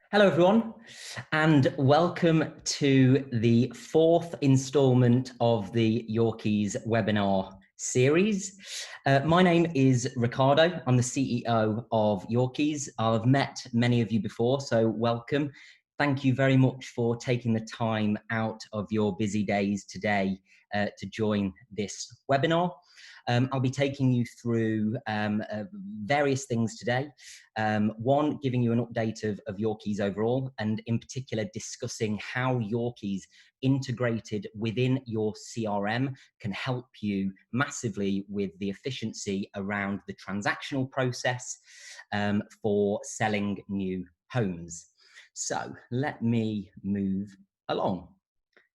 Hello, everyone, and welcome to the fourth instalment of the Yorkies webinar series. My name is Ricardo. I'm the CEO of Yorkies. I've met many of you before, so welcome. Thank you very much for taking the time out of your busy days today to join this webinar. I'll be taking you through various things today. One, giving you an update of Yorkies overall, and in particular discussing how Yorkies integrated within your CRM can help you massively with the efficiency around the transactional process for selling new homes. So let me move along.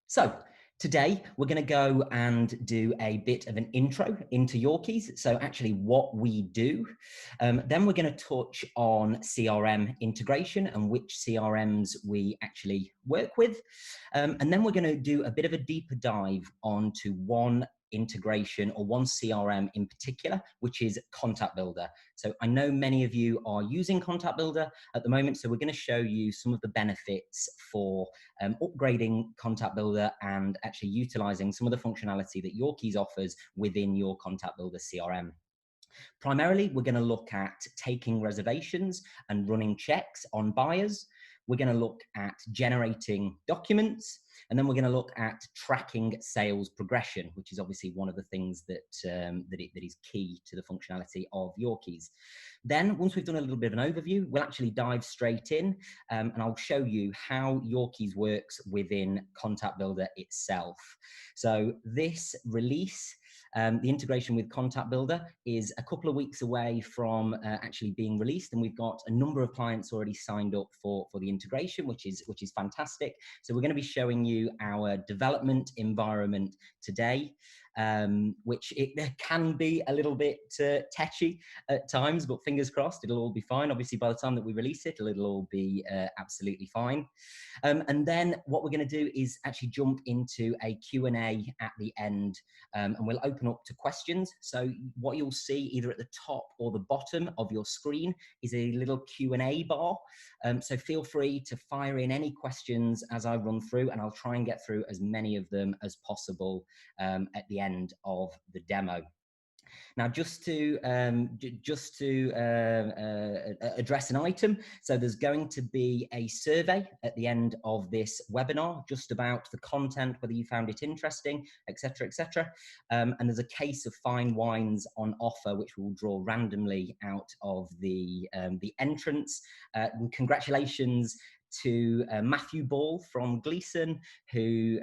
So today we're going to go and do a bit of an intro into Yorkies. So actually what we do. Then we're going to touch on CRM integration and which CRMs we actually work with. And then we're going to do a bit of a deeper dive onto one integration or one CRM in particular, which is Contact Builder. So I know many of you are using Contact Builder at the moment, so we're going to show you some of the benefits for upgrading Contact Builder and actually utilizing some of the functionality that Yorkies offers within your Contact Builder CRM. Primarily, we're going to look at taking reservations and running checks on buyers. We're going to look at generating documents, and then we're going to look at tracking sales progression, which is obviously one of the things that is key to the functionality of Yorkies. Then, once we've done a little bit of an overview, we'll actually dive straight in, and I'll show you how Yorkies works within Contact Builder itself. So this release, the integration with Contact Builder, is a couple of weeks away from actually being released, and we've got a number of clients already signed up for the integration, which is fantastic. So we're going to be showing you our development environment today, which it can be a little bit tetchy at times, but fingers crossed it'll all be fine. Obviously, by the time that we release it, it'll all be absolutely fine. And then what we're going to do is actually jump into a Q&A at the end, and we'll open up to questions. So what you'll see either at the top or the bottom of your screen is a little Q&A bar. So feel free to fire in any questions as I run through, and I'll try and get through as many of them as possible at the end of the demo. Now, just to address an item, so there's going to be a survey at the end of this webinar, just about the content, whether you found it interesting, etc., etc. And there's a case of fine wines on offer, which we'll draw randomly out of the entrance. And congratulations to Matthew Ball from Gleason, who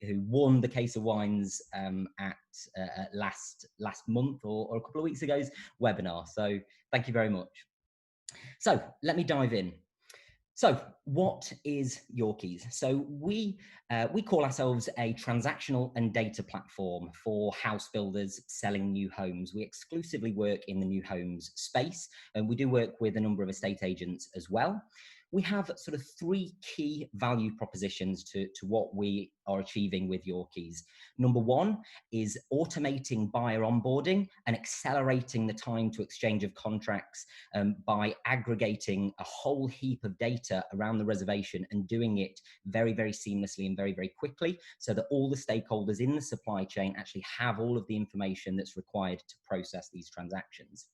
won the case of wines at last month or a couple of weeks ago's webinar. So thank you very much. So let me dive in. So what is Yorkies? So we call ourselves a transactional and data platform for house builders selling new homes. We exclusively work in the new homes space, and we do work with a number of estate agents as well. We have sort of three key value propositions to what we are achieving with Yorkies. Number one is automating buyer onboarding and accelerating the time to exchange of contracts by aggregating a whole heap of data around the reservation and doing it very, very seamlessly and very, very quickly, so that all the stakeholders in the supply chain actually have all of the information that's required to process these transactions.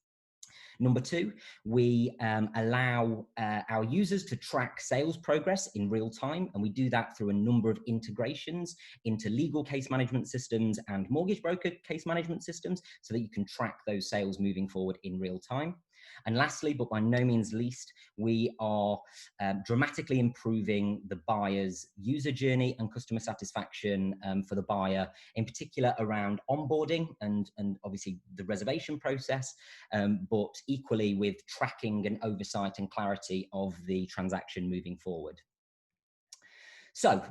Number two, we allow our users to track sales progress in real time, and we do that through a number of integrations into legal case management systems and mortgage broker case management systems, so that you can track those sales moving forward in real time. And lastly, but by no means least, we are dramatically improving the buyer's user journey and customer satisfaction for the buyer, in particular around onboarding and obviously the reservation process, but equally with tracking and oversight and clarity of the transaction moving forward. So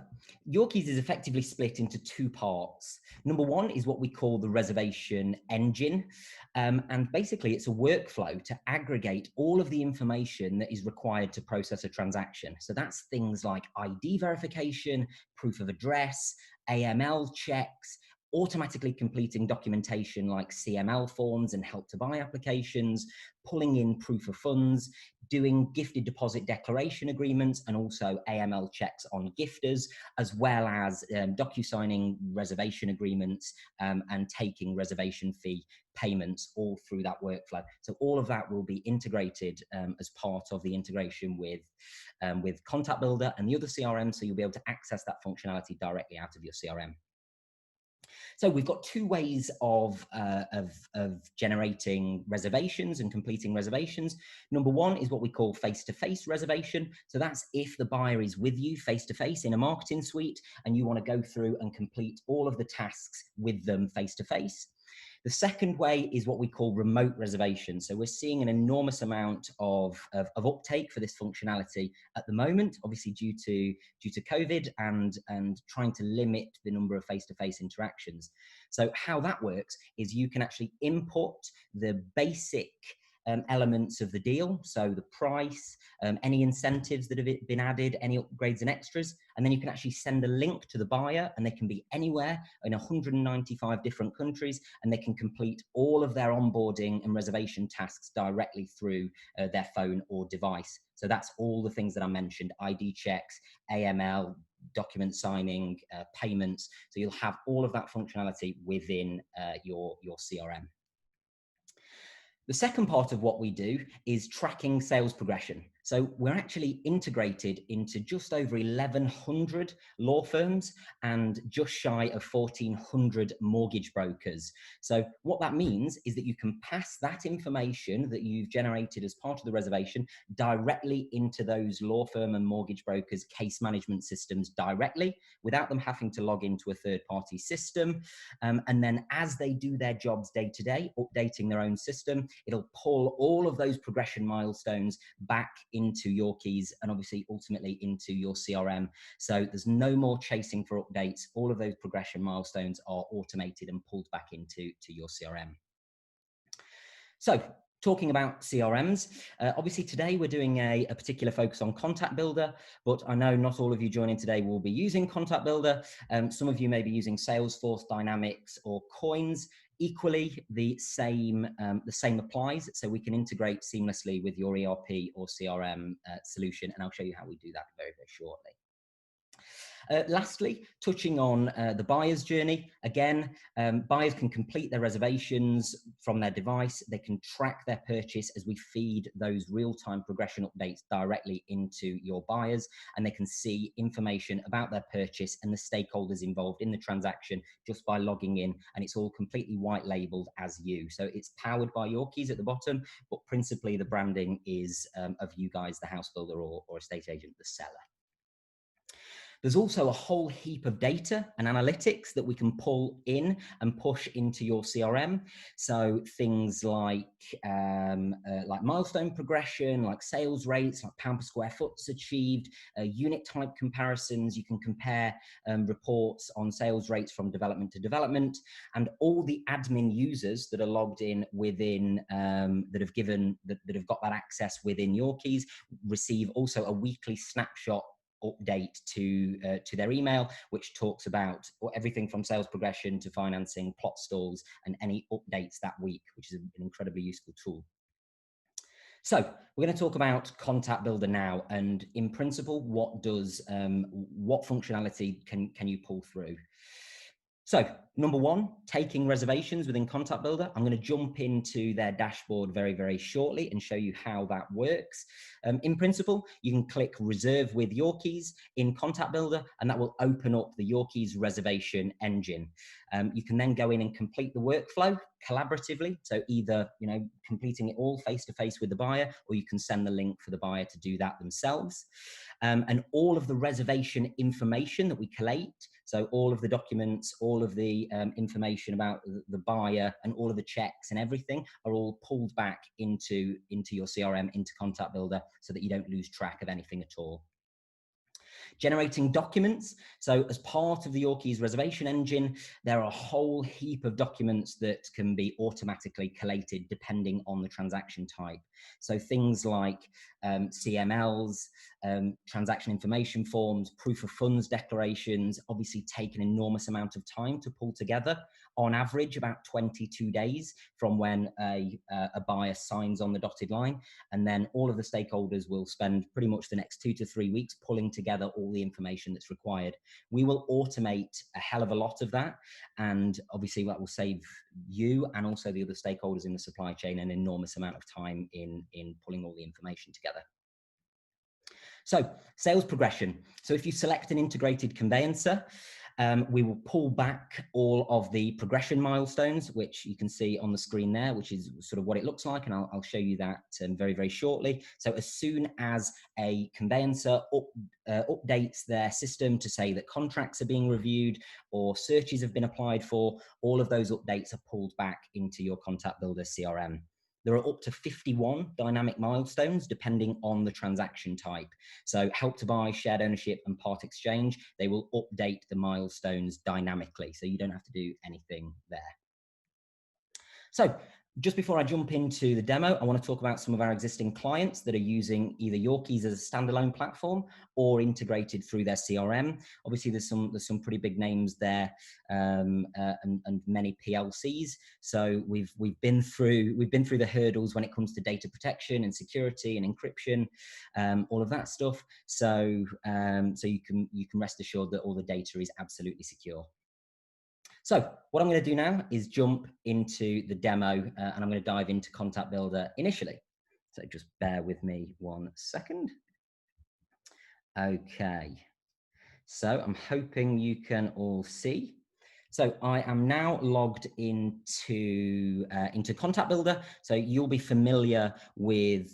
Yorkies is effectively split into two parts. Number one is what we call the reservation engine. And basically it's a workflow to aggregate all of the information that is required to process a transaction. So that's things like ID verification, proof of address, AML checks, automatically completing documentation like CML forms and help to buy applications, pulling in proof of funds, doing gifted deposit declaration agreements, and also AML checks on gifters, as well as docu-signing reservation agreements and taking reservation fee payments all through that workflow. So all of that will be integrated as part of the integration with Contact Builder and the other CRM, so you'll be able to access that functionality directly out of your CRM. So we've got two ways of generating reservations and completing reservations. Number one is what we call face-to-face reservation. So that's if the buyer is with you face-to-face in a marketing suite and you want to go through and complete all of the tasks with them face-to-face. The second way is what we call remote reservation. So we're seeing an enormous amount of uptake for this functionality at the moment, obviously due to COVID and trying to limit the number of face-to-face interactions. So how that works is you can actually input the basic elements of the deal, so the price, any incentives that have been added, any upgrades and extras, and then you can actually send a link to the buyer, and they can be anywhere in 195 different countries, and they can complete all of their onboarding and reservation tasks directly through their phone or device. So that's all the things that I mentioned: ID checks, AML, document signing, payments. So you'll have all of that functionality within your CRM. The second part of what we do is tracking sales progression. So we're actually integrated into just over 1,100 law firms and just shy of 1,400 mortgage brokers. So what that means is that you can pass that information that you've generated as part of the reservation directly into those law firm and mortgage brokers' case management systems directly, without them having to log into a third-party system. And then as they do their jobs day to day, updating their own system, it'll pull all of those progression milestones back into your keys and obviously ultimately into your CRM. So there's no more chasing for updates. All of those progression milestones are automated and pulled back into your CRM. So talking about CRMs, obviously today we're doing a particular focus on Contact Builder, but I know not all of you joining today will be using Contact Builder. Some of you may be using Salesforce, Dynamics, or Coins. Equally, the same applies, so we can integrate seamlessly with your ERP or CRM solution, and I'll show you how we do that very, very shortly. Lastly, touching on the buyer's journey. Again, buyers can complete their reservations from their device. They can track their purchase as we feed those real-time progression updates directly into your buyers, and they can see information about their purchase and the stakeholders involved in the transaction just by logging in, and it's all completely white labeled as you. So it's powered by your keys at the bottom, but principally the branding is of you guys, the house builder or estate agent, the seller. There's also a whole heap of data and analytics that we can pull in and push into your CRM. So things like milestone progression, like sales rates, like pound per square foot achieved, unit type comparisons. You can compare reports on sales rates from development to development, and all the admin users that are logged in within that have got that access within your keys receive also a weekly snapshot update to their email, which talks about everything from sales progression to financing, plot stalls, and any updates that week, which is an incredibly useful tool. So we're going to talk about Contact Builder now, and in principle, what functionality can you pull through? So number one, taking reservations within Contact Builder. I'm going to jump into their dashboard very, very shortly and show you how that works. In principle, you can click reserve with your keys in Contact Builder, and that will open up the Your Keys reservation engine. You can then go in and complete the workflow collaboratively. So either, completing it all face-to-face with the buyer, or you can send the link for the buyer to do that themselves. And all of the reservation information that we collate, so all of the documents, all of the information about the buyer and all of the checks and everything are all pulled back into your CRM, into Contact Builder, so that you don't lose track of anything at all. Generating documents. So as part of the Your Keys reservation engine, there are a whole heap of documents that can be automatically collated depending on the transaction type. So things like CMLs, transaction information forms, proof of funds declarations, obviously take an enormous amount of time to pull together. On average, about 22 days from when a buyer signs on the dotted line. And then all of the stakeholders will spend pretty much the next 2 to 3 weeks pulling together all the information that's required. We will automate a hell of a lot of that. And obviously that will save you and also the other stakeholders in the supply chain an enormous amount of time in pulling all the information together. So sales progression. So if you select an integrated conveyancer, we will pull back all of the progression milestones, which you can see on the screen there, which is sort of what it looks like. And I'll show you that very, very shortly. So as soon as a conveyancer updates their system to say that contracts are being reviewed or searches have been applied for, all of those updates are pulled back into your Contact Builder CRM. There are up to 51 dynamic milestones depending on the transaction type. So help to buy, shared ownership and part exchange, they will update the milestones dynamically. So you don't have to do anything there. So just before I jump into the demo, I want to talk about some of our existing clients that are using either Yorkeys as a standalone platform or integrated through their CRM. Obviously, there's some pretty big names there and many PLCs. So we've been through the hurdles when it comes to data protection and security and encryption, all of that stuff. So so you can rest assured that all the data is absolutely secure. So what I'm going to do now is jump into the demo and I'm going to dive into Contact Builder initially. So just bear with me 1 second. Okay, so I'm hoping you can all see. So I am now logged into Contact Builder. So you'll be familiar with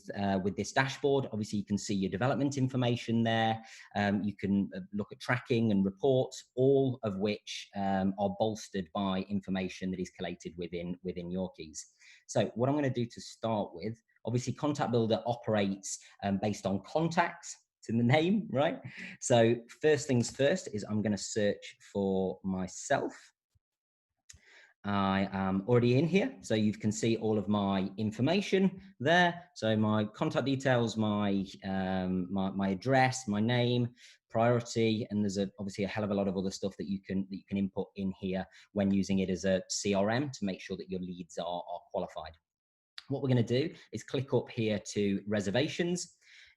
this dashboard. Obviously, you can see your development information there. You can look at tracking and reports, all of which are bolstered by information that is collated within Yorkeys. So what I'm going to do to start with, obviously, Contact Builder operates based on contacts. It's in the name, right? So first things first is I'm going to search for myself. I am already in here, so you can see all of my information there. So my contact details, my address, my name, priority, and there's obviously a hell of a lot of other stuff that you can input in here when using it as a CRM to make sure that your leads are qualified. What we're going to do is click up here to reservations.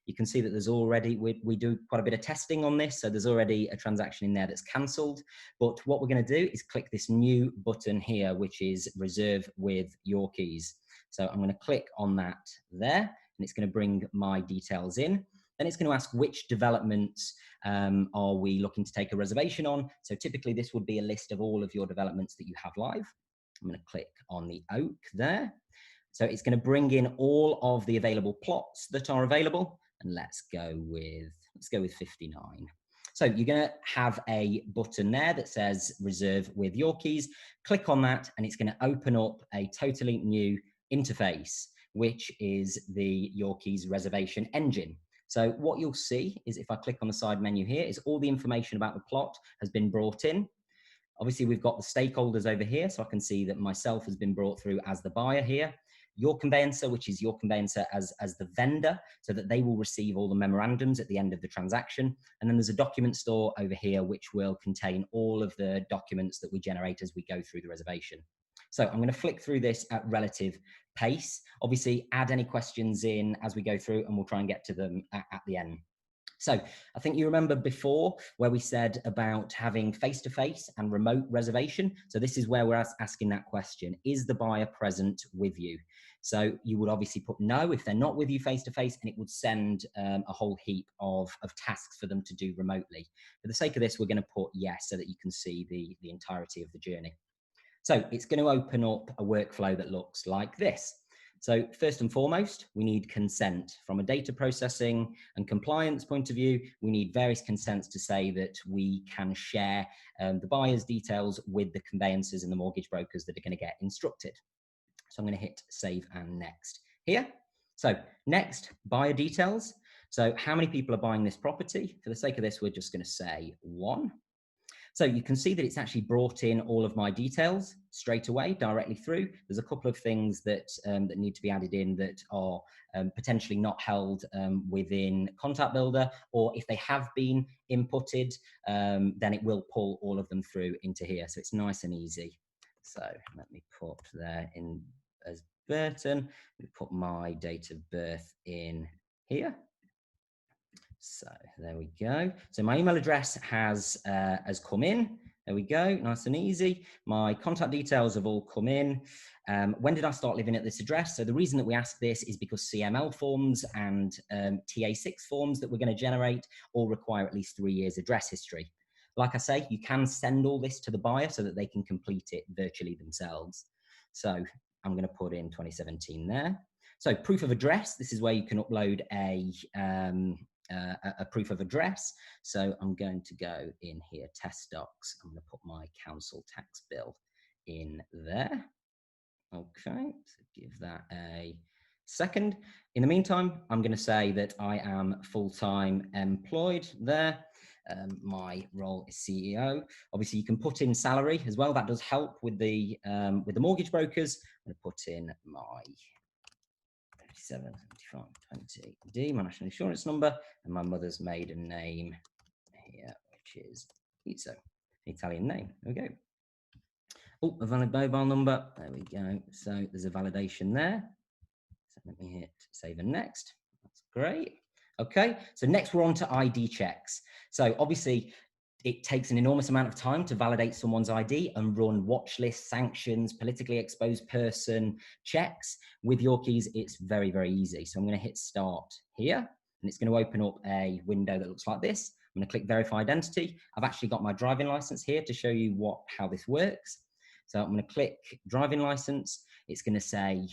You can see that there's already, we do quite a bit of testing on this. So there's already a transaction in there that's cancelled. But what we're going to do is click this new button here, which is reserve with Yorkeys. So I'm going to click on that there, and it's going to bring my details in. Then it's going to ask which developments are we looking to take a reservation on. So typically this would be a list of all of your developments that you have live. I'm going to click on the oak there. So it's going to bring in all of the available plots that are available. And let's go with 59. So you're going to have a button there that says reserve with Yorkeys. Click on that and it's going to open up a totally new interface, which is the Yorkeys reservation engine. So what you'll see is if I click on the side menu here is all the information about the plot has been brought in. Obviously, we've got the stakeholders over here, so I can see that myself has been brought through as the buyer here. Your conveyancer, which is your conveyancer as the vendor, so that they will receive all the memorandums at the end of the transaction. And then there's a document store over here, which will contain all of the documents that we generate as we go through the reservation. So I'm going to flick through this at relative pace. Obviously, add any questions in as we go through, and we'll try and get to them at the end. So I think you remember before where we said about having face-to-face and remote reservation. So this is where we're asking that question. Is the buyer present with you? So you would obviously put no if they're not with you face-to-face, and it would send a whole heap of tasks for them to do remotely. For the sake of this, we're going to put yes so that you can see the entirety of the journey. So it's going to open up a workflow that looks like this. So first and foremost, we need consent. From a data processing and compliance point of view, we need various consents to say that we can share the buyer's details with the conveyancers and the mortgage brokers that are going to get instructed. So I'm going to hit save and next here. So next, buyer details. So how many people are buying this property? For the sake of this, we're just going to say 1. So you can see that it's actually brought in all of my details straight away, directly through. There's a couple of things that, that need to be added in that are potentially not held within Contact Builder, or if they have been inputted, then it will pull all of them through into here. So it's nice and easy. So let me put there in as Burton, we put my date of birth in here. So there we go. So my email address has come in. There we go, nice and easy. My contact details have all come in. When did I start living at this address? So the reason that we ask this is because CML forms and TA6 forms that we're going to generate all require at least 3 years address history. Like I say, you can send all this to the buyer so that they can complete it virtually themselves. So I'm going to put in 2017 there. So proof of address, this is where you can upload a proof of address. So I'm going to go in here, test docs. I'm going to put my council tax bill in there. Okay, so give that a second. In the meantime, I'm going to say that I am full-time employed there. My role is CEO. Obviously, you can put in salary as well. That does help with the mortgage brokers. I'm going to put in my 377520D, my national insurance number, and my mother's maiden name here, which is Izzo, Italian name. There we go. Oh, a valid mobile number. There we go. So there's a validation there. So let me hit save and next. That's great. Okay, so next we're on to ID checks. So obviously it takes an enormous amount of time to validate someone's ID and run watch lists, sanctions, politically exposed person checks. With Yorkies, it's very, very easy. So I'm going to hit start here, and it's going to open up a window that looks like this. I'm going to click verify identity. I've actually got my driving license here to show you how this works. So I'm going to click driving license. It's going to say,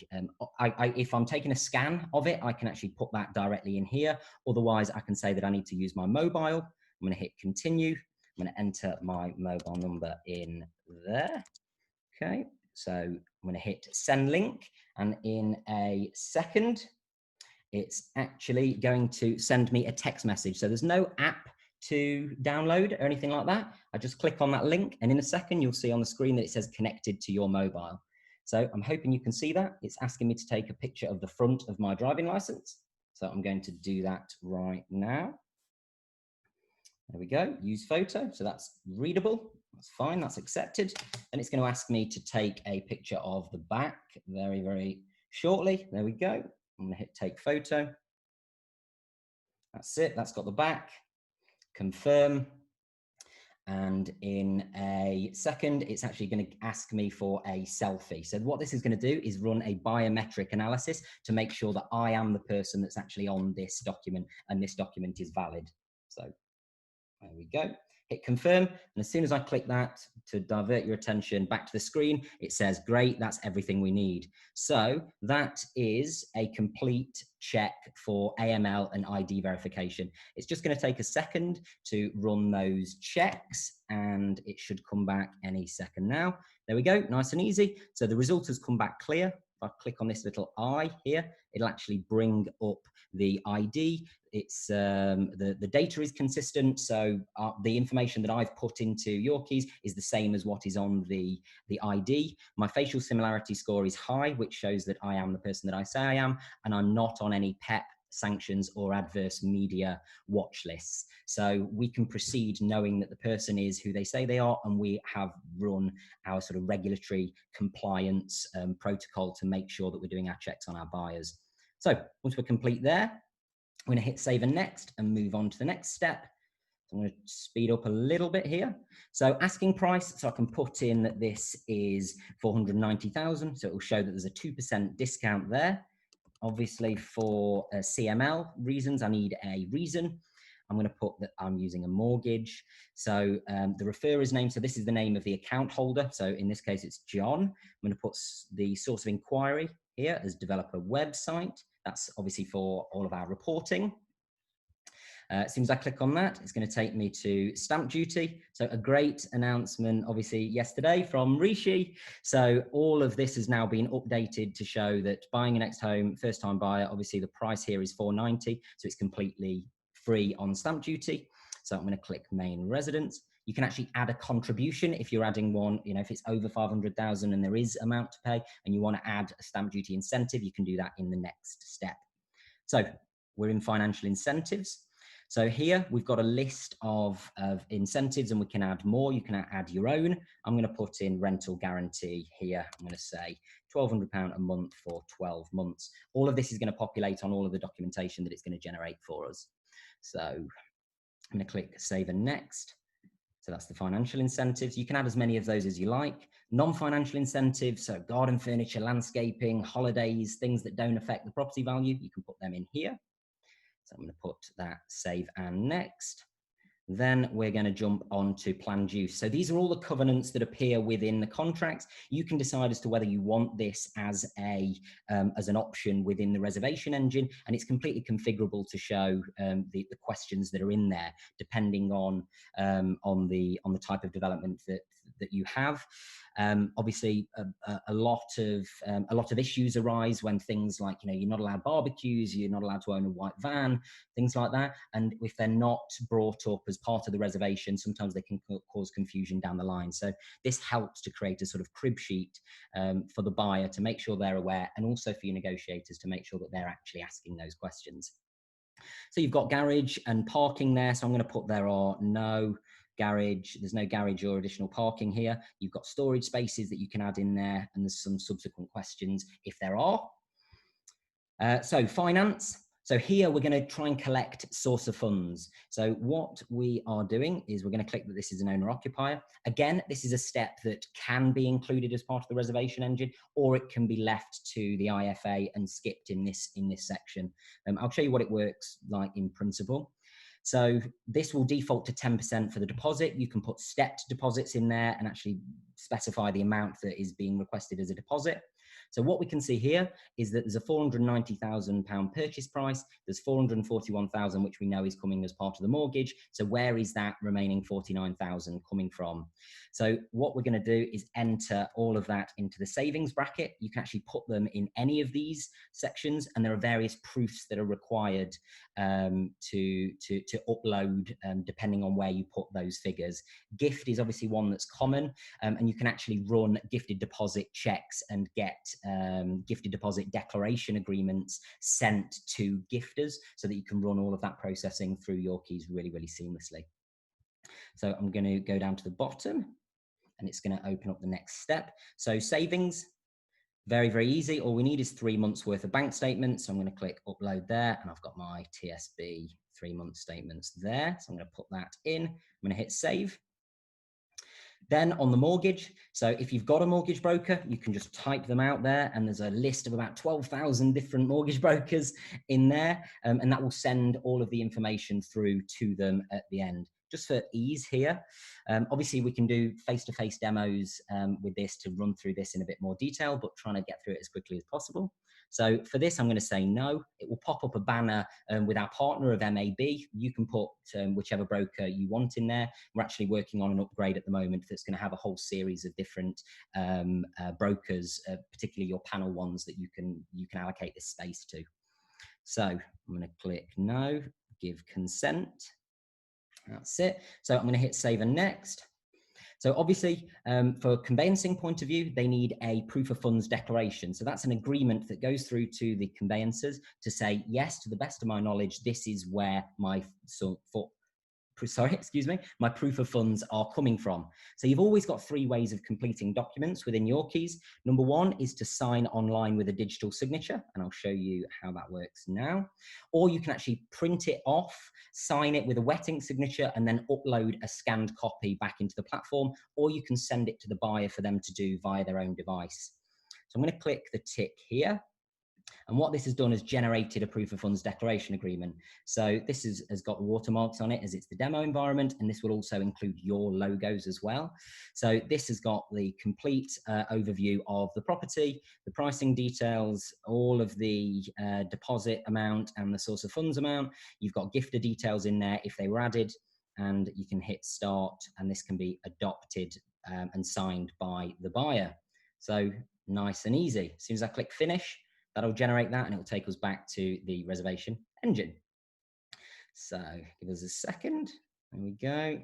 if I'm taking a scan of it, I can actually put that directly in here. Otherwise, I can say that I need to use my mobile. I'm going to hit continue. I'm going to enter my mobile number in there. Okay, so I'm going to hit send link, and in a second, it's actually going to send me a text message. So there's no app to download or anything like that. I just click on that link, and in a second, you'll see on the screen that it says connected to your mobile. So I'm hoping you can see that. It's asking me to take a picture of the front of my driving license. So I'm going to do that right now. There we go, use photo. So that's readable, that's fine, that's accepted. And it's going to ask me to take a picture of the back very, very shortly. There we go. I'm going to hit take photo. That's it, that's got the back. Confirm. And in a second, it's actually going to ask me for a selfie. So what this is going to do is run a biometric analysis to make sure that I am the person that's actually on this document and this document is valid. So there we go. Hit confirm. And as soon as I click that to divert your attention back to the screen, it says, great, that's everything we need. So that is a complete check for AML and ID verification. It's just going to take a second to run those checks, and it should come back any second now. There we go, nice and easy. So the result has come back clear. If I click on this little eye here, it'll actually bring up the ID. It's the data is consistent, so the information that I've put into Yorkies is the same as what is on the ID. My facial similarity score is high, which shows that I am the person that I say I am, and I'm not on any PEP sanctions or adverse media watch lists. So we can proceed knowing that the person is who they say they are, and we have run our sort of regulatory compliance protocol to make sure that we're doing our checks on our buyers. So once we're complete there, I'm going to hit save and next and move on to the next step. So I'm going to speed up a little bit here. So asking price, so I can put in that this is 490,000. So it will show that there's a 2% discount there. Obviously for CML reasons, I need a reason. I'm going to put that I'm using a mortgage. So the referrer's name, so this is the name of the account holder. So in this case, it's John. I'm going to put the source of inquiry here as developer website. That's obviously for all of our reporting. As soon as I click on that, it's going to take me to stamp duty. So a great announcement, obviously, yesterday from Rishi. So all of this has now been updated to show that buying your next home, first-time buyer, obviously the price here is $490, so it's completely free on stamp duty. So I'm going to click main residence. You can actually add a contribution if you're adding one, you know, if it's over 500,000 and there is amount to pay and you want to add a stamp duty incentive, you can do that in the next step. So we're in financial incentives. So here we've got a list of incentives and we can add more. You can add your own. I'm going to put in rental guarantee here. I'm going to say £1,200 a month for 12 months. All of this is going to populate on all of the documentation that it's going to generate for us. So I'm going to click save and next. So that's the financial incentives. You can add as many of those as you like. Non-financial incentives, so garden furniture, landscaping, holidays, things that don't affect the property value, you can put them in here. So I'm going to put that save and next. Then we're going to jump on to planned use. So these are all the covenants that appear within the contracts. You can decide as to whether you want this as an option within the reservation engine, and it's completely configurable to show the questions that are in there, depending on the type of development that you have. Obviously, a lot of issues arise when things like, you know, you're not allowed barbecues, you're not allowed to own a white van, things like that. And if they're not brought up as part of the reservation, sometimes they can cause confusion down the line. So this helps to create a sort of crib sheet for the buyer to make sure they're aware, and also for your negotiators to make sure that they're actually asking those questions. So you've got garage and parking there. So I'm going to put there are no garage. There's no garage or additional parking here. You've got storage spaces that you can add in there, and there's some subsequent questions if there are. So finance. So here we're going to try and collect source of funds. So what we are doing is we're going to click that this is an owner occupier. Again, this is a step that can be included as part of the reservation engine, or it can be left to the IFA and skipped in this section. I'll show you what it works like in principle. So this will default to 10% for the deposit. You can put stepped deposits in there and actually specify the amount that is being requested as a deposit. So what we can see here is that there's a £490,000 purchase price. There's 441,000, which we know is coming as part of the mortgage. So where is that remaining 49,000 coming from? So what we're going to do is enter all of that into the savings bracket. You can actually put them in any of these sections, and there are various proofs that are required to upload depending on where you put those figures. Gift is obviously one that's common, and you can actually run gifted deposit checks and get gifted deposit declaration agreements sent to gifters, so that you can run all of that processing through Yorkeys really, really seamlessly. So I'm going to go down to the bottom, and it's going to open up the next step. So savings, very, very easy. All we need is 3 months worth of bank statements. So I'm going to click upload there, and I've got my TSB 3-month statements there. So I'm going to put that in. I'm going to hit save. Then on the mortgage, so if you've got a mortgage broker, you can just type them out there, and there's a list of about 12,000 different mortgage brokers in there, and that will send all of the information through to them at the end. Just for ease here, obviously we can do face-to-face demos with this to run through this in a bit more detail, but trying to get through it as quickly as possible. So for this, I'm going to say no. It will pop up a banner with our partner of MAB. You can put whichever broker you want in there. We're actually working on an upgrade at the moment that's going to have a whole series of different brokers, particularly your panel ones that you can allocate this space to. So I'm going to click no, give consent. That's it. So I'm going to hit save and next. So obviously, for a conveyancing point of view, they need a proof of funds declaration. So that's an agreement that goes through to the conveyancers to say, yes, to the best of my knowledge, this is where my my proof of funds are coming from. So you've always got 3 ways of completing documents within Yorkeys. Number 1 is to sign online with a digital signature, and I'll show you how that works now. Or you can actually print it off, sign it with a wet ink signature, and then upload a scanned copy back into the platform, or you can send it to the buyer for them to do via their own device. So I'm going to click the tick here. And what this has done is generated a proof of funds declaration agreement. So this has got the watermarks on it as it's the demo environment, and this will also include your logos as well. So this has got the complete overview of the property, the pricing details, all of the deposit amount and the source of funds amount. You've got gifter details in there if they were added, and you can hit start, and this can be adopted and signed by the buyer. So nice and easy. As soon as I click finish, that'll generate that, and it will take us back to the reservation engine. So give us a second. There we go.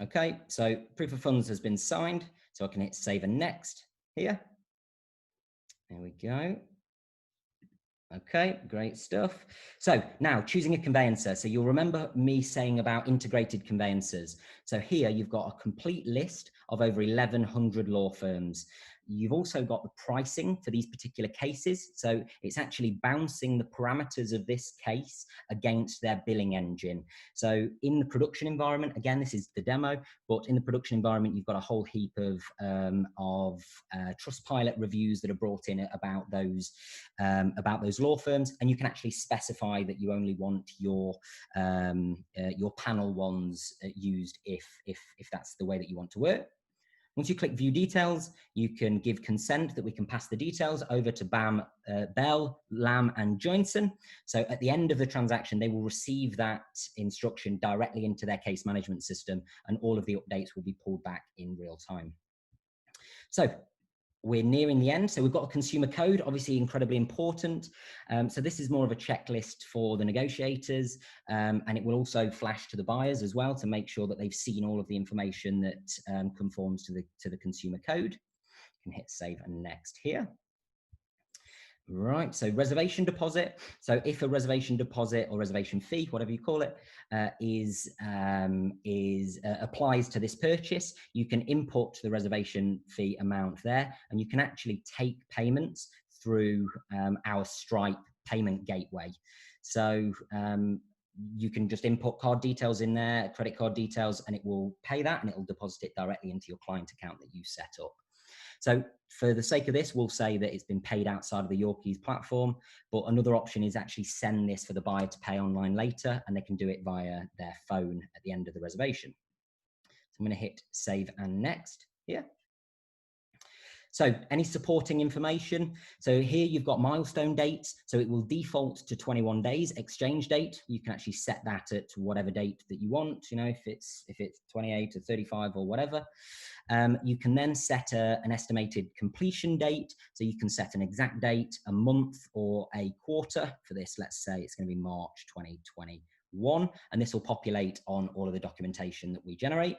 Okay, so proof of funds has been signed, so I can hit save and next here. There we go. Okay, great stuff. So now choosing a conveyancer. So you'll remember me saying about integrated conveyancers. So here you've got a complete list of over 1,100 law firms. You've also got the pricing for these particular cases. So it's actually bouncing the parameters of this case against their billing engine. So in the production environment, again, this is the demo, but in the production environment, you've got a whole heap of Trustpilot reviews that are brought in about those law firms, and you can actually specify that you only want your panel ones used if that's the way that you want to work. Once you click view details, you can give consent that we can pass the details over to Bell, Lamb and Johnson. So at the end of the transaction, they will receive that instruction directly into their case management system, and all of the updates will be pulled back in real time. So we're nearing the end. So we've got a consumer code, obviously incredibly important. So this is more of a checklist for the negotiators, and it will also flash to the buyers as well to make sure that they've seen all of the information that conforms to the consumer code. You can hit save and next here. Right, so reservation deposit. So if a reservation deposit or reservation fee, whatever you call it, applies to this purchase, you can input the reservation fee amount there, and you can actually take payments through our Stripe payment gateway. So you can just input card details in there, credit card details, and it will pay that, and it will deposit it directly into your client account that you set up. So for the sake of this, we'll say that it's been paid outside of the Yorkeys platform, but another option is actually send this for the buyer to pay online later, and they can do it via their phone at the end of the reservation. So I'm going to hit save and next here. So any supporting information. So here you've got milestone dates. So it will default to 21 days. Exchange date, you can actually set that at whatever date that you want, you know, if it's 28 or 35 or whatever. You can then set an estimated completion date. So you can set an exact date, a month or a quarter. For this, let's say it's going to be March 2021, and this will populate on all of the documentation that we generate.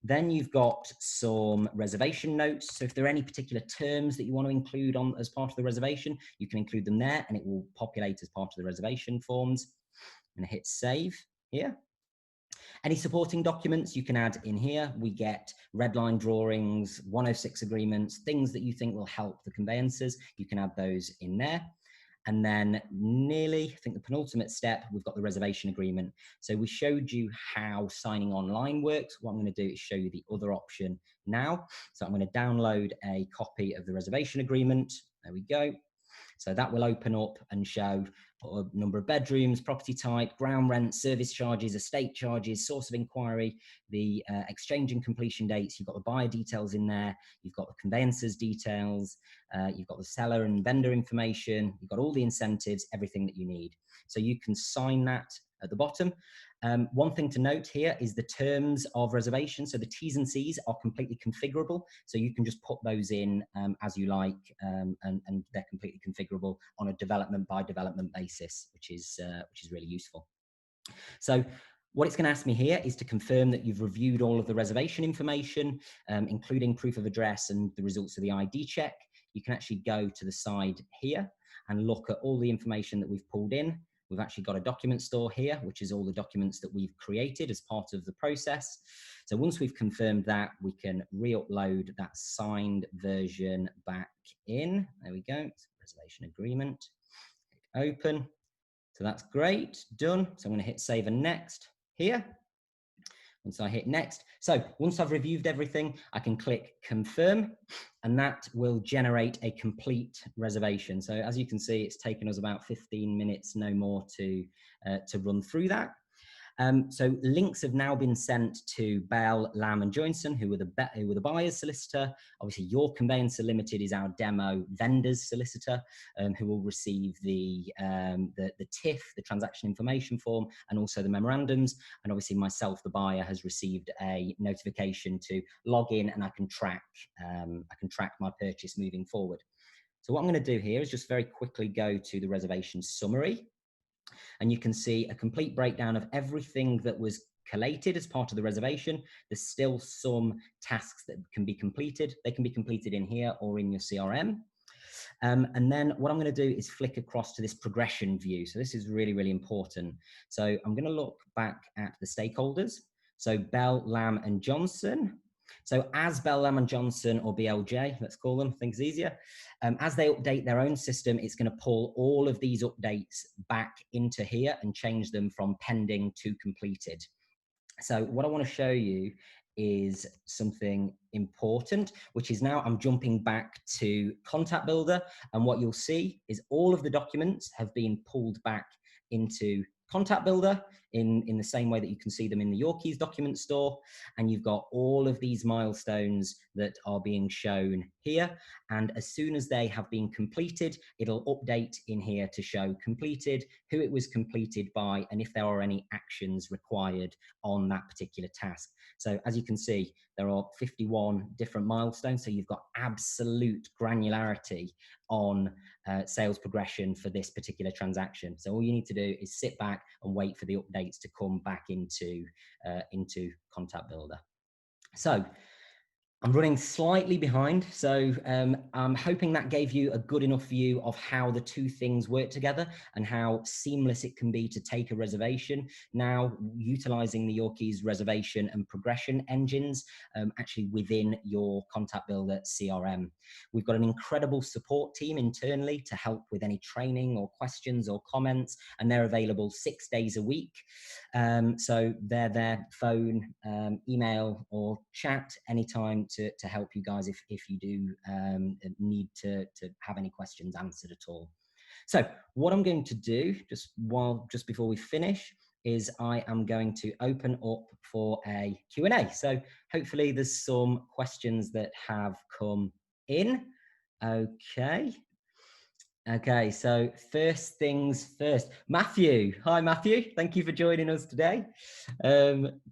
Then you've got some reservation notes. So if there are any particular terms that you want to include on as part of the reservation, you can include them there, and it will populate as part of the reservation forms. I'm going to hit save here. Any supporting documents you can add in here. We get red line drawings, 106 agreements, things that you think will help the conveyancers. You can add those in there. And then nearly, I think the penultimate step, we've got the reservation agreement. So we showed you how signing online works. What I'm going to do is show you the other option now. So I'm going to download a copy of the reservation agreement. There we go. So that will open up and show a number of bedrooms, property type, ground rent, service charges, estate charges, source of inquiry, the exchange and completion dates. You've got the buyer details in there. You've got the conveyancers details. You've got the seller and vendor information. You've got all the incentives, everything that you need. So you can sign that at the bottom. One thing to note here is the terms of reservation. So the T's and C's are completely configurable. So you can just put those in as you like, and they're completely configurable on a development by development basis, which is really useful. So what it's going to ask me here is to confirm that you've reviewed all of the reservation information, including proof of address and the results of the ID check. You can actually go to the side here and look at all the information that we've pulled in. We've actually got a document store here, which is all the documents that we've created as part of the process. So once we've confirmed that, we can re-upload that signed version back in. There we go, reservation agreement. Click open. So that's great, done. So I'm going to hit save and next here. Once I hit next, so once I've reviewed everything, I can click confirm, and that will generate a complete reservation. So as you can see, it's taken us about 15 minutes, no more, to run through that. So links have now been sent to Bell, Lamb and Johnson, who were the buyer's solicitor. Obviously, Your Conveyancer Limited is our demo vendor's solicitor, who will receive the TIF, the transaction information form, and also the memorandums. And obviously, myself, the buyer, has received a notification to log in, and I can track my purchase moving forward. So what I'm going to do here is just very quickly go to the reservation summary. And you can see a complete breakdown of everything that was collated as part of the reservation. There's still some tasks that can be completed. They can be completed in here or in your CRM. And then what I'm going to do is flick across to this progression view. So this is really, really important. So I'm going to look back at the stakeholders. So Bell, Lamb and Johnson. So as Bell, Lamb and Johnson, or BLJ, let's call them, things easier, as they update their own system, it's going to pull all of these updates back into here and change them from pending to completed. So what I want to show you is something important, which is now I'm jumping back to Contact Builder, and what you'll see is all of the documents have been pulled back into Contact Builder in the same way that you can see them in the Yorkeys document store, and you've got all of these milestones that are being shown here, and as soon as they have been completed, it'll update in here to show completed, who it was completed by, and if there are any actions required on that particular task. So as you can see, there are 51 different milestones, so you've got absolute granularity on sales progression for this particular transaction. So all you need to do is sit back and wait for the updates to come back into Contact Builder. So I'm running slightly behind, so I'm hoping that gave you a good enough view of how the two things work together and how seamless it can be to take a reservation. Now, utilizing the Yorkeys reservation and progression engines actually within your Contact Builder CRM. We've got an incredible support team internally to help with any training or questions or comments, and they're available 6 days a week. So they're there, phone, email, or chat anytime to help you guys if you do need to have any questions answered at all. So what I'm going to do just before we finish is I am going to open up for a Q&A. So hopefully there's some questions that have come in. Okay, so first things first. Matthew, hi Matthew, thank you for joining us today.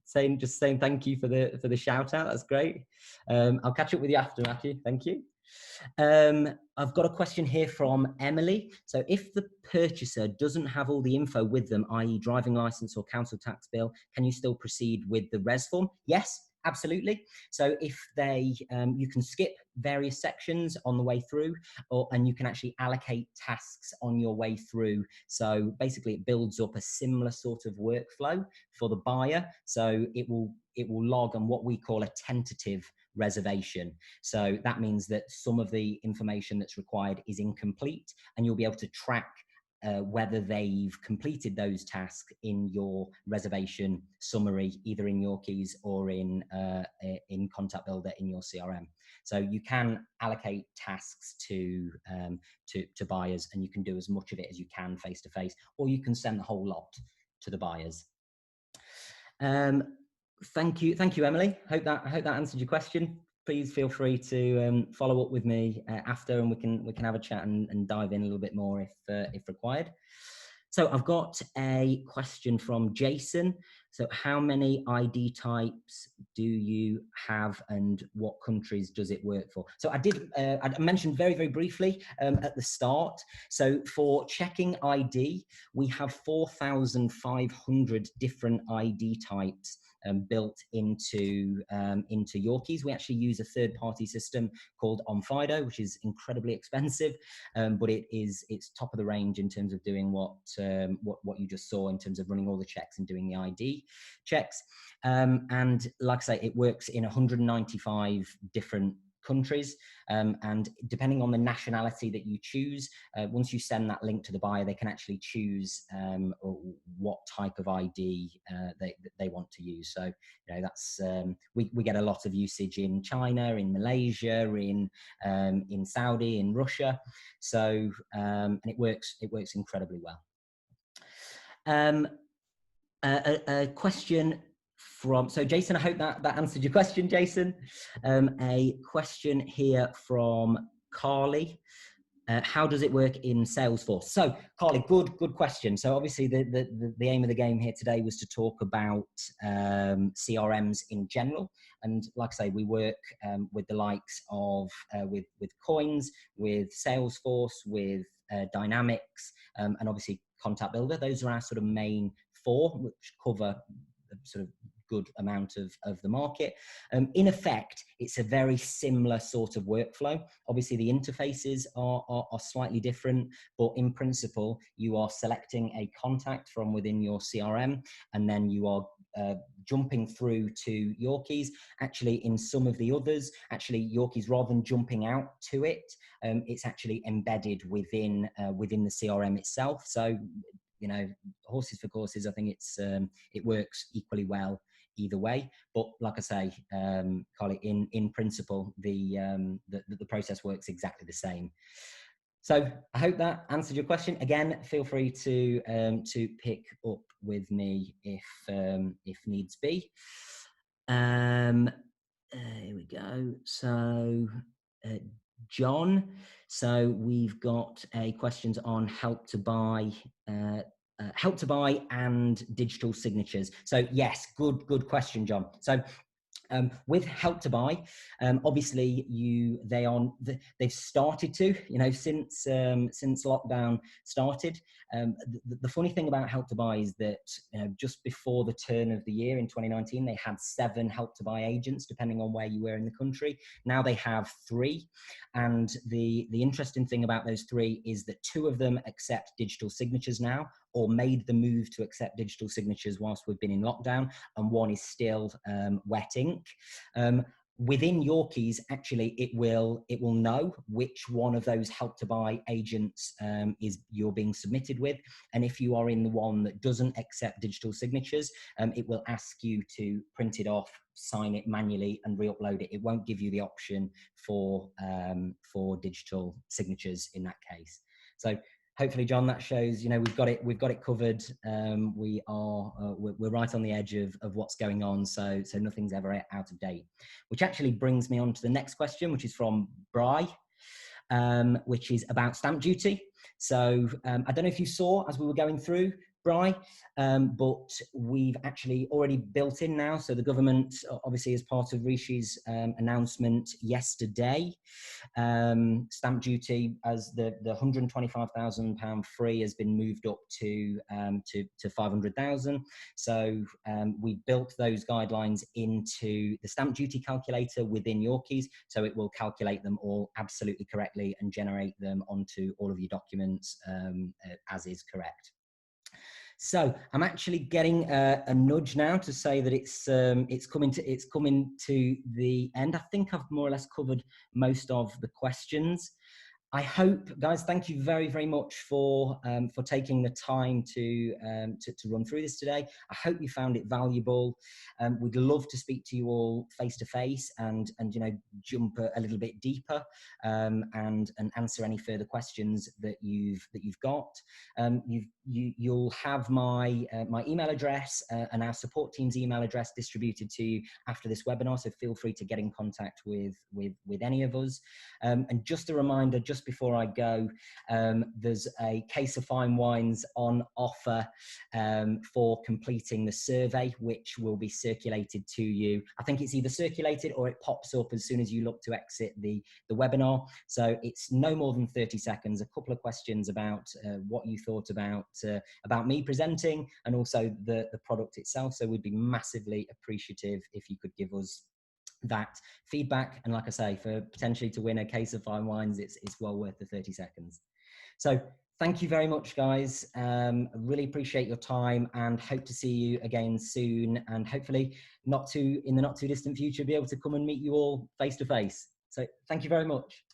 Saying thank you for the shout out. That's great. I'll catch up with you after, Matthew. Thank you. I've got a question here from Emily. So if the purchaser doesn't have all the info with them, i.e. driving license or council tax bill, can you still proceed with the res form? Yes, absolutely. So if you can skip various sections on the way through, and you can actually allocate tasks on your way through. So basically it builds up a similar sort of workflow for the buyer. So it will log on what we call a tentative reservation. So that means that some of the information that's required is incomplete, and you'll be able to track whether they've completed those tasks in your reservation summary, either in Yorkeys or in Contact Builder in your CRM. So you can allocate tasks to buyers, and you can do as much of it as you can face to face, or you can send the whole lot to the buyers. Thank you, Emily. Hope that answered your question. Please feel free to follow up with me after, and we can have a chat and dive in a little bit more if required. So I've got a question from Jason. So how many ID types do you have, and what countries does it work for? So I mentioned very, very briefly at the start. So for checking ID, we have 4,500 different ID types built into Yorkeys. We actually use a third-party system called OnFido, which is incredibly expensive, but it's top of the range in terms of doing what you just saw in terms of running all the checks and doing the ID checks. And like I say, it works in 195 different countries, and depending on the nationality that you choose, once you send that link to the buyer, they can actually choose what type of ID they want to use. So that's we get a lot of usage in China, in Malaysia, in Saudi, in Russia. So and it works incredibly well. A question from, so Jason, I hope that answered your question, Jason. A question here from Carly. How does it work in Salesforce? So Carly, good question. So obviously the aim of the game here today was to talk about CRMs in general. And like I say, we work with the likes of, with Coins, with Salesforce, with Dynamics, and obviously Contact Builder. Those are our sort of main four, which cover sort of good amount of the market. In effect, it's a very similar sort of workflow. Obviously, the interfaces are slightly different, but in principle, you are selecting a contact from within your CRM, and then you are jumping through to Yorkies. Actually, in some of the others, actually Yorkies, rather than jumping out to it, it's actually embedded within the CRM itself. So, you know, horses for courses, I think it works equally well either way. But like I say, Carly, in principle, the process works exactly the same. So I hope that answered your question. Again, feel free to pick up with me if needs be. Here we go. So, John, so we've got a questions on help to buy and digital signatures. So yes, good question, John. So with Help to Buy, obviously they've started to, you know, since lockdown started. The funny thing about Help to Buy is that, you know, just before the turn of the year in 2019, they had 7 Help to Buy agents, depending on where you were in the country. Now they have 3, and the interesting thing about those 3 is that 2 of them accept digital signatures now, or made the move to accept digital signatures whilst we've been in lockdown, and 1 is still wet ink. Within Yorkies, actually, it will know which one of those Help to Buy agents is you're being submitted with, and if you are in the one that doesn't accept digital signatures, it will ask you to print it off, sign it manually, and re-upload it. It won't give you the option for digital signatures in that case. So hopefully, John, that shows, you know, we've got it covered. We're right on the edge of what's going on, so nothing's ever out of date. Which actually brings me on to the next question, which is from Bry, which is about stamp duty. So I don't know if you saw as we were going through, Bry, but we've actually already built in now. So the government, obviously, as part of Rishi's announcement yesterday, stamp duty as the £125,000 free has been moved up to 500,000. So we built those guidelines into the stamp duty calculator within Yorkies, so it will calculate them all absolutely correctly and generate them onto all of your documents as is correct. So I'm actually getting a nudge now to say that it's coming to the end. I think I've more or less covered most of the questions. I hope, guys, thank you very, very much for taking the time to run through this today. I hope you found it valuable. We'd love to speak to you all face to face and you know, jump a little bit deeper and answer any further questions that you've got. You'll have my my email address and our support team's email address distributed to you after this webinar, so feel free to get in contact with any of us. And just a reminder, just before I go, there's a case of fine wines on offer for completing the survey, which will be circulated to you. I think it's either circulated or it pops up as soon as you look to exit the webinar. So it's no more than 30 seconds, a couple of questions about what you thought about me presenting and also the product itself. So we'd be massively appreciative if you could give us that feedback, and like I say, for potentially to win a case of fine wines, it's well worth the 30 seconds. So thank you very much, guys. Really appreciate your time and hope to see you again soon, and hopefully in the not too distant future be able to come and meet you all face to face. So thank you very much.